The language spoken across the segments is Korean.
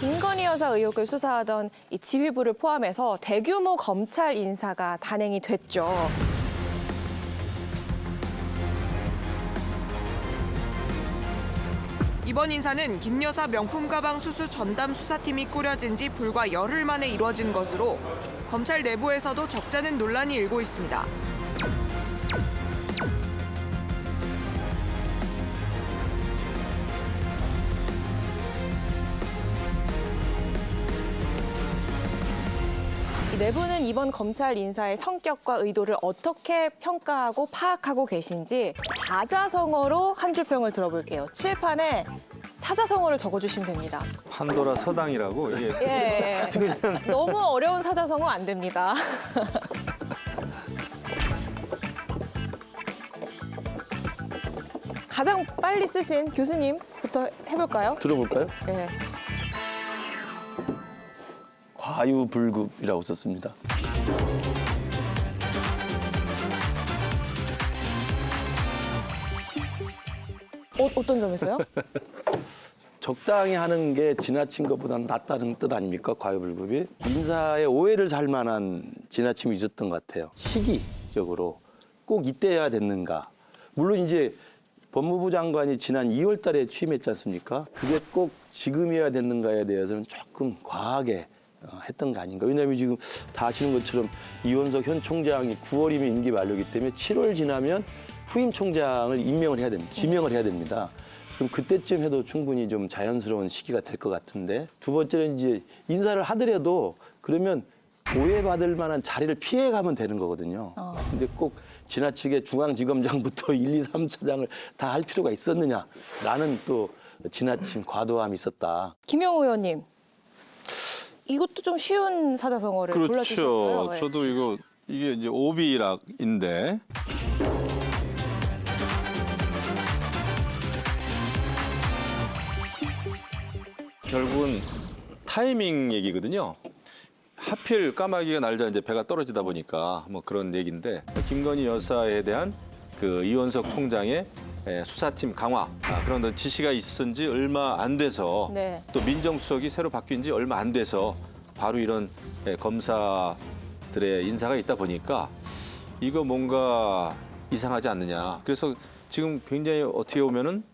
김건희 여사 의혹을 수사하던 이 지휘부를 포함해서 대규모 검찰 인사가 단행이 됐죠. 이번 인사는 김 여사 명품 가방 수수 전담 수사팀이 꾸려진 지 불과 열흘 만에 이뤄진 것으로 검찰 내부에서도 적잖은 논란이 일고 있습니다. 내부는 이번 검찰 인사의 성격과 의도를 어떻게 평가하고 파악하고 계신지 사자성어로 한 줄 평을 들어볼게요. 칠판에 사자성어를 적어주시면 됩니다. 판도라 서당이라고 이게 예, 너무 어려운 사자성어 안 됩니다. 가장 빨리 쓰신 교수님부터 해볼까요? 들어볼까요? 네. 과유불급이라고 썼습니다. 어떤 점에서요? 적당히 하는 게 지나친 것보다는 낫다는 뜻 아닙니까? 과유불급이. 인사의 오해를 살 만한 지나침이 있었던 것 같아요. 시기적으로 꼭 이때야 됐는가. 물론 이제 법무부 장관이 지난 2월 달에 취임했지 않습니까? 그게 꼭 지금이어야 됐는가에 대해서는 조금 과하게 했던 거 아닌가. 왜냐하면 지금 다 아시는 것처럼 이원석 현 총장이 9월이면 임기 만료이기 때문에 7월 지나면 후임 총장을 임명을 해야 됩니다. 지명을 해야 됩니다. 그럼 그때쯤 해도 충분히 좀 자연스러운 시기가 될 것 같은데, 두 번째는 이제 인사를 하더라도 그러면 오해받을 만한 자리를 피해가면 되는 거거든요. 근데 꼭 지나치게 중앙지검장부터 1, 2, 3차장을 다 할 필요가 있었느냐라는 또 지나친 과도함이 있었다. 김영우 의원님, 이것도 좀 쉬운 사자성어를 골라주셨어요. 그렇죠. 네. 저도 이게 이제 오비락인데 결국은 타이밍 얘기거든요. 하필 까마귀가 날자 이제 배가 떨어지다 보니까 뭐 그런 얘기인데, 김건희 여사에 대한 그 이원석 총장의 수사팀 강화, 그런 지시가 있은 지 얼마 안 돼서 네. 또 민정수석이 새로 바뀐 지 얼마 안 돼서 바로 이런 검사들의 인사가 있다 보니까 이거 뭔가 이상하지 않느냐. 그래서 지금 굉장히 어떻게 보면은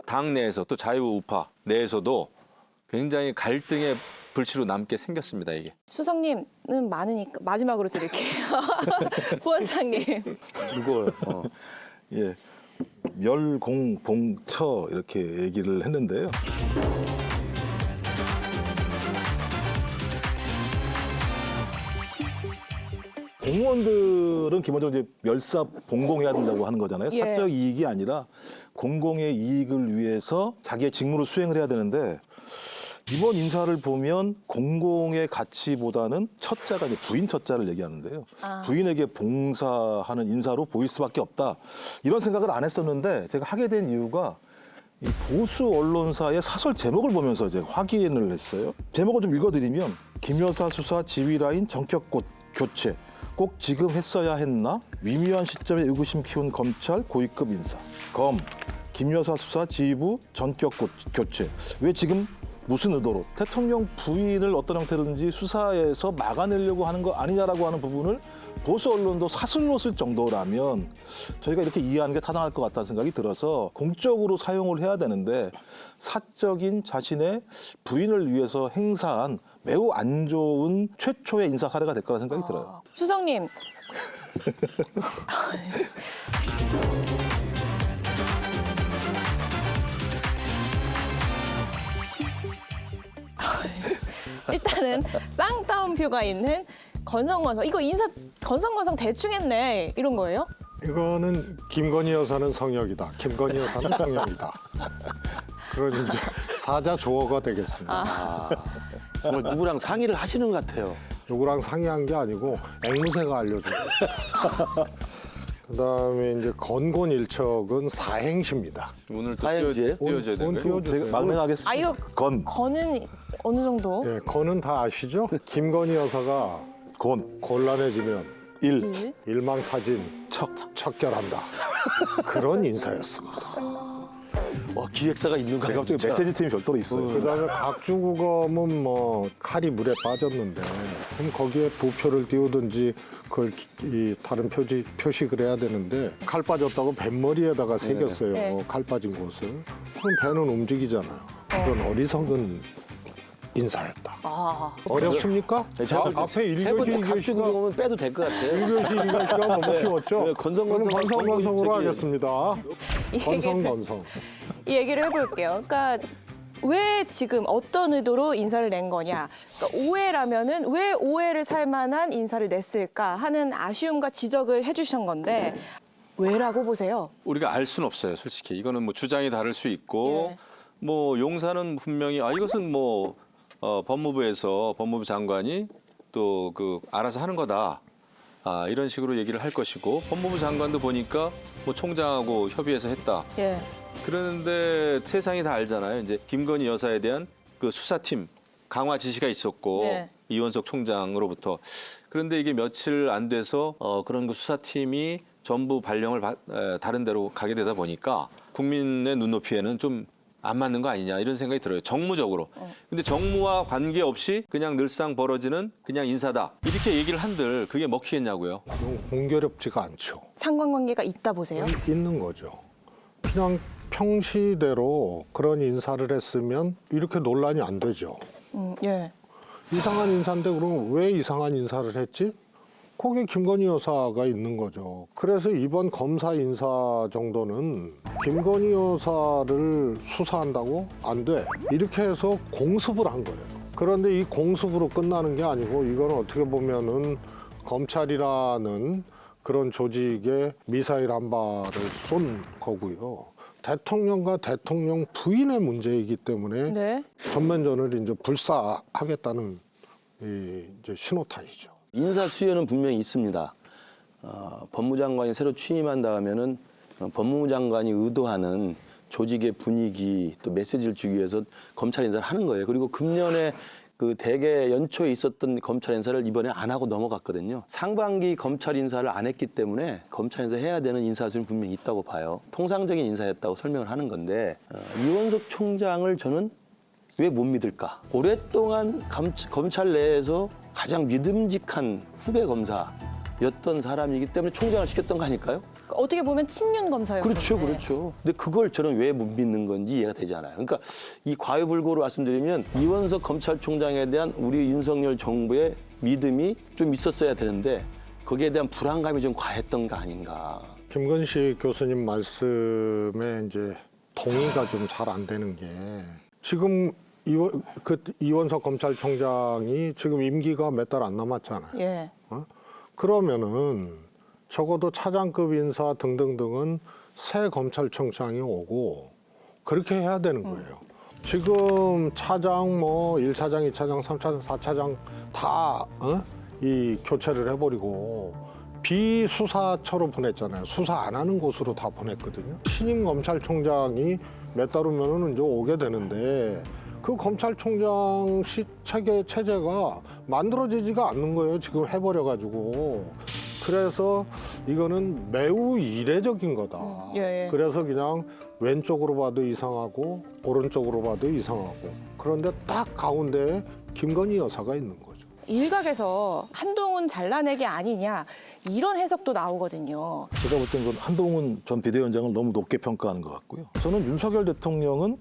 당 내에서 또 자유우파 내에서도 굉장히 갈등의 불씨로 남게 생겼습니다, 이게. 수석님은 많으니까 마지막으로 드릴게요. 부원장님. 이걸 예, 멸공봉처 이렇게 얘기를 했는데요. 공무원들은 기본적으로 이제 멸사봉공해야 된다고 하는 거잖아요. 예. 사적 이익이 아니라 공공의 이익을 위해서 자기의 직무를 수행을 해야 되는데, 이번 인사를 보면 공공의 가치보다는 첫자가 이제 부인 첫자를 얘기하는데요. 부인에게 봉사하는 인사로 보일 수밖에 없다. 이런 생각을 안 했었는데 제가 하게 된 이유가 이 보수 언론사의 사설 제목을 보면서 이제 확인을 했어요. 제목을 좀 읽어드리면, 김 여사 수사 지휘 라인 전격 교체. 꼭 지금 했어야 했나? 미묘한 시점에 의구심 키운 검찰 고위급 인사. 김 여사 수사 지휘부 전격 교체. 왜 지금? 무슨 의도로? 대통령 부인을 어떤 형태로든지 수사에서 막아내려고 하는 거 아니냐라고 하는 부분을 보수 언론도 사슬로 쓸 정도라면 저희가 이렇게 이해하는 게 타당할 것 같다는 생각이 들어서 공적으로 사용을 해야 되는데, 사적인 자신의 부인을 위해서 행사한 매우 안 좋은 최초의 인사 사례가 될 거라 생각이 들어요. 수석님. 일단은 쌍따옴표가 있는 건성건성. 이거 인사 건성건성 대충 했네. 이런 거예요? 이거는 김건희 여사는 성역이다. 김건희 여사는 성역이다. 그런 이제 사자 조어가 되겠습니다. 정말 누구랑 상의를 하시는 것 같아요. 누구랑 상의한 게 아니고 앵무새가 알려준 거예요. 그다음에 이제 건곤일척은 사행시입니다. 오늘 또 사행시예요? 띄워줘야 되는 오늘 거예요? 띄워주세요. 제가 막내 하겠습니다. 아, 이거 건, 건은 어느 정도? 예, 건은 다 아시죠? 김건희 여사가 곤, 곤란해지면 일, 일망타진 척. 척결한다. 그런 인사였습니다. 기획사가 있는 거예요. 제가 갑자기 진짜. 메시지 팀이 별도로 있어요. 그다음에 각주구검은 뭐 칼이 물에 빠졌는데 그럼 거기에 부표를 띄우든지 그걸 이 다른 표식을 해야 되는데 칼 빠졌다고 뱃머리에다가 새겼어요. 네. 칼 빠진 곳을. 그럼 배는 움직이잖아요. 그런 어리석은 인사였다. 아, 어렵습니까? 앞에 세 1교시, 번째 2교시가 갑주구검은 빼도 될 것 같아요. 1교시, 2교시가 너무 쉬웠죠? 네, 건성건성 그럼 건성건성으로 저기- 하겠습니다. 건성건성. 이 얘기를 해볼게요. 그러니까 왜 지금 어떤 의도로 인사를 낸 거냐. 그러니까 오해라면은 왜 오해를 살 만한 인사를 냈을까 하는 아쉬움과 지적을 해주신 건데 왜라고 보세요? 우리가 알 수는 없어요, 솔직히. 이거는 뭐 주장이 다를 수 있고, 예. 뭐 용사는 분명히 이것은 뭐 법무부에서 법무부 장관이 또 그 알아서 하는 거다. 이런 식으로 얘기를 할 것이고, 법무부 장관도 보니까 뭐 총장하고 협의해서 했다. 예. 그런데 세상이 다 알잖아요. 이제 김건희 여사에 대한 그 수사팀 강화 지시가 있었고 네. 이원석 총장으로부터. 그런데 이게 며칠 안 돼서 그런 그 수사팀이 전부 발령을 다른 데로 가게 되다 보니까 국민의 눈높이에는 좀 안 맞는 거 아니냐 이런 생각이 들어요. 정무적으로. 근데 정무와 관계없이 그냥 늘상 벌어지는 그냥 인사다. 이렇게 얘기를 한들 그게 먹히겠냐고요. 이건 공교롭지가 않죠. 상관관계가 있다 보세요? 있는 거죠. 그냥 평시대로 그런 인사를 했으면 이렇게 논란이 안 되죠. 예. 이상한 인사인데 그럼 왜 이상한 인사를 했지? 거기에 김건희 여사가 있는 거죠. 그래서 이번 검사 인사 정도는 김건희 여사를 수사한다고 안 돼. 이렇게 해서 공습을 한 거예요. 그런데 이 공습으로 끝나는 게 아니고 이건 어떻게 보면은 검찰이라는 그런 조직에 미사일 한 발을 쏜 거고요. 대통령과 대통령 부인의 문제이기 때문에 네. 전면전을 이제 불사하겠다는 이제 신호탄이죠. 인사 수요는 분명히 있습니다. 법무장관이 새로 취임한 다음에는 법무부 장관이 의도하는 조직의 분위기 또 메시지를 주기 위해서 검찰 인사를 하는 거예요. 그리고 금년에 그 대개 연초에 있었던 검찰 인사를 이번에 안 하고 넘어갔거든요. 상반기 검찰 인사를 안 했기 때문에 검찰 인사 해야 되는 인사 수는 분명히 있다고 봐요. 통상적인 인사였다고 설명을 하는 건데 이원석 총장을 저는 왜 못 믿을까? 오랫동안 검찰 내에서 가장 믿음직한 후배 검사였던 사람이기 때문에 총장을 시켰던 거 아닐까요? 어떻게 보면 친윤 검사예요. 그렇죠, 그렇죠. 근데 그걸 저는 왜 못 믿는 건지 이해가 되지 않아요. 그러니까 이 과유불고로 말씀드리면 이원석 검찰총장에 대한 우리 윤석열 정부의 믿음이 좀 있었어야 되는데 거기에 대한 불안감이 좀 과했던 거 아닌가. 김건식 교수님 말씀에 이제 동의가 좀 잘 안 되는 게 지금 이원석 검찰총장이 지금 임기가 몇 달 안 남았잖아요. 예. 그러면은 적어도 차장급 인사 등등등은 새 검찰총장이 오고 그렇게 해야 되는 거예요. 지금 차장 뭐 1차장, 2차장, 3차장, 4차장 다 이 교체를 해버리고 비수사처로 보냈잖아요. 수사 안 하는 곳으로 다 보냈거든요. 신임 검찰총장이 몇 달 후면은 이제 오게 되는데 그 검찰총장 체제가 만들어지지가 않는 거예요. 지금 해버려가지고. 그래서 이거는 매우 이례적인 거다. 예, 예. 그래서 그냥 왼쪽으로 봐도 이상하고 오른쪽으로 봐도 이상하고 그런데 딱 가운데에 김건희 여사가 있는 거죠. 일각에서 한동훈 잘라내기 아니냐 이런 해석도 나오거든요. 제가 볼 땐 한동훈 전 비대위원장을 너무 높게 평가하는 것 같고요. 저는 윤석열 대통령은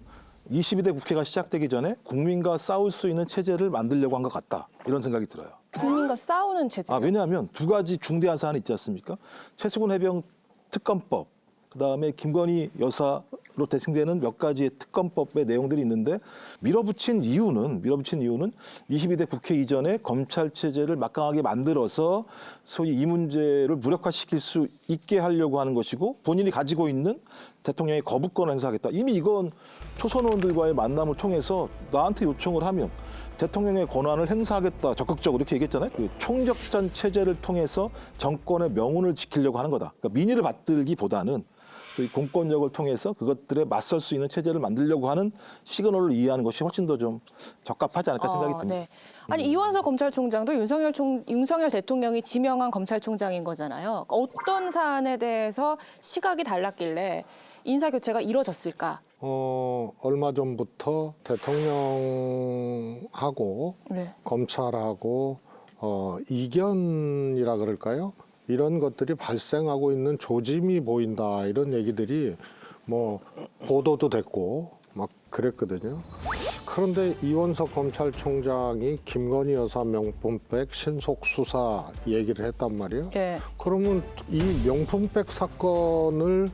22대 국회가 시작되기 전에 국민과 싸울 수 있는 체제를 만들려고 한 것 같다. 이런 생각이 들어요. 국민과 싸우는 체제. 왜냐하면 두 가지 중대한 사안이 있지 않습니까? 최수근 해병 특검법, 그다음에 김건희 여사로 대칭되는 몇 가지의 특검법의 내용들이 있는데 밀어붙인 이유는 22대 국회 이전에 검찰 체제를 막강하게 만들어서 소위 이 문제를 무력화시킬 수 있게 하려고 하는 것이고 본인이 가지고 있는 대통령의 거부권을 행사하겠다. 이미 이건 초선 의원들과의 만남을 통해서 나한테 요청을 하면 대통령의 권한을 행사하겠다 적극적으로 이렇게 얘기했잖아요. 그 총력전 체제를 통해서 정권의 명운을 지키려고 하는 거다. 그러니까 민의를 받들기보다는 그 공권력을 통해서 그것들에 맞설 수 있는 체제를 만들려고 하는 시그널을 이해하는 것이 훨씬 더 좀 적합하지 않을까 생각이 듭니다. 네. 아니 이원석 검찰총장도 윤석열 대통령이 지명한 검찰총장인 거잖아요. 어떤 사안에 대해서 시각이 달랐길래 인사 교체가 이루어졌을까? 얼마 전부터 대통령하고 네. 검찰하고 이견이라 그럴까요? 이런 것들이 발생하고 있는 조짐이 보인다 이런 얘기들이 뭐 보도도 됐고 막 그랬거든요. 그런데 이원석 검찰총장이 김건희 여사 명품백 신속 수사 얘기를 했단 말이에요. 예. 그러면 이 명품백 사건을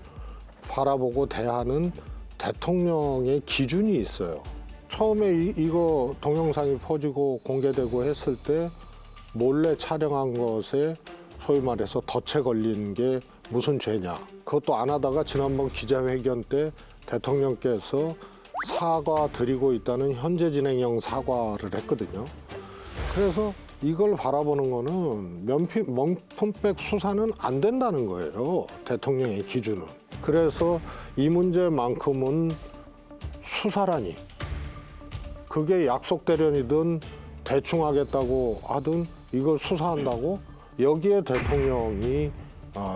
바라보고 대하는 대통령의 기준이 있어요. 처음에 이거 동영상이 퍼지고 공개되고 했을 때 몰래 촬영한 것에 소위 말해서 덫에 걸린 게 무슨 죄냐. 그것도 안 하다가 지난번 기자회견 때 대통령께서 사과 드리고 있다는 현재 진행형 사과를 했거든요. 그래서 이걸 바라보는 거는 명품백 수사는 안 된다는 거예요. 대통령의 기준은. 그래서 이 문제만큼은 수사라니. 그게 약속대련이든 대충 하겠다고 하든 이걸 수사한다고 여기에 대통령이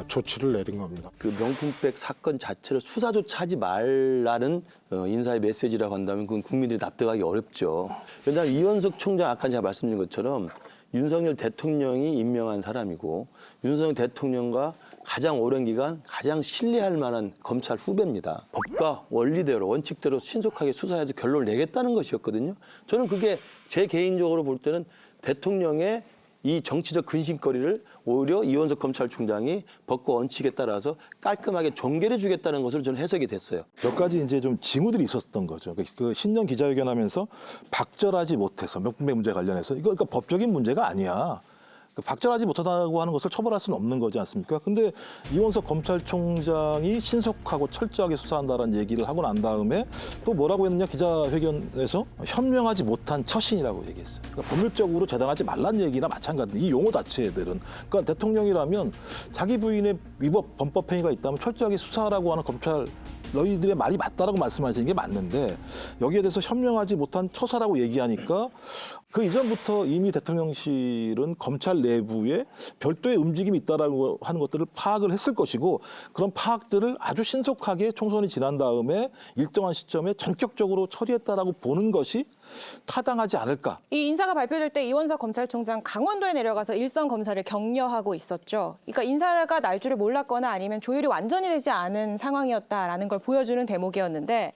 조치를 내린 겁니다. 그 명품백 사건 자체를 수사조차 하지 말라는 인사의 메시지라고 한다면 그건 국민들이 납득하기 어렵죠. 왜냐하면 이원석 총장 아까 제가 말씀드린 것처럼 윤석열 대통령이 임명한 사람이고 윤석열 대통령과 가장 오랜 기간 가장 신뢰할 만한 검찰 후배입니다. 법과 원리대로 원칙대로 신속하게 수사해서 결론을 내겠다는 것이었거든요. 저는 그게 제 개인적으로 볼 때는 대통령의 이 정치적 근심거리를 오히려 이원석 검찰총장이 법과 원칙에 따라서 깔끔하게 종결해 주겠다는 것으로 저는 해석이 됐어요. 몇 가지 이제 좀 징후들이 있었던 거죠. 그 신년 기자회견하면서 박절하지 못해서 명품백 문제 관련해서 이거 그러니까 법적인 문제가 아니야. 박절하지 못하다고 하는 것을 처벌할 수는 없는 거지 않습니까? 근데 이원석 검찰총장이 신속하고 철저하게 수사한다는 얘기를 하고 난 다음에 또 뭐라고 했느냐 기자회견에서 현명하지 못한 처신이라고 얘기했어요. 그러니까 법률적으로 재단하지 말란 얘기나 마찬가지. 이 용어 자체들은 그러니까 대통령이라면 자기 부인의 위법 범법 행위가 있다면 철저하게 수사하라고 하는 검찰 너희들의 말이 맞다라고 말씀하시는 게 맞는데 여기에 대해서 현명하지 못한 처사라고 얘기하니까 그 이전부터 이미 대통령실은 검찰 내부에 별도의 움직임이 있다라고 하는 것들을 파악을 했을 것이고 그런 파악들을 아주 신속하게 총선이 지난 다음에 일정한 시점에 전격적으로 처리했다라고 보는 것이 타당하지 않을까. 이 인사가 발표될 때 이원석 검찰총장 강원도에 내려가서 일선 검사를 격려하고 있었죠. 그러니까 인사가 날 줄을 몰랐거나 아니면 조율이 완전히 되지 않은 상황이었다라는 걸 보여주는 대목이었는데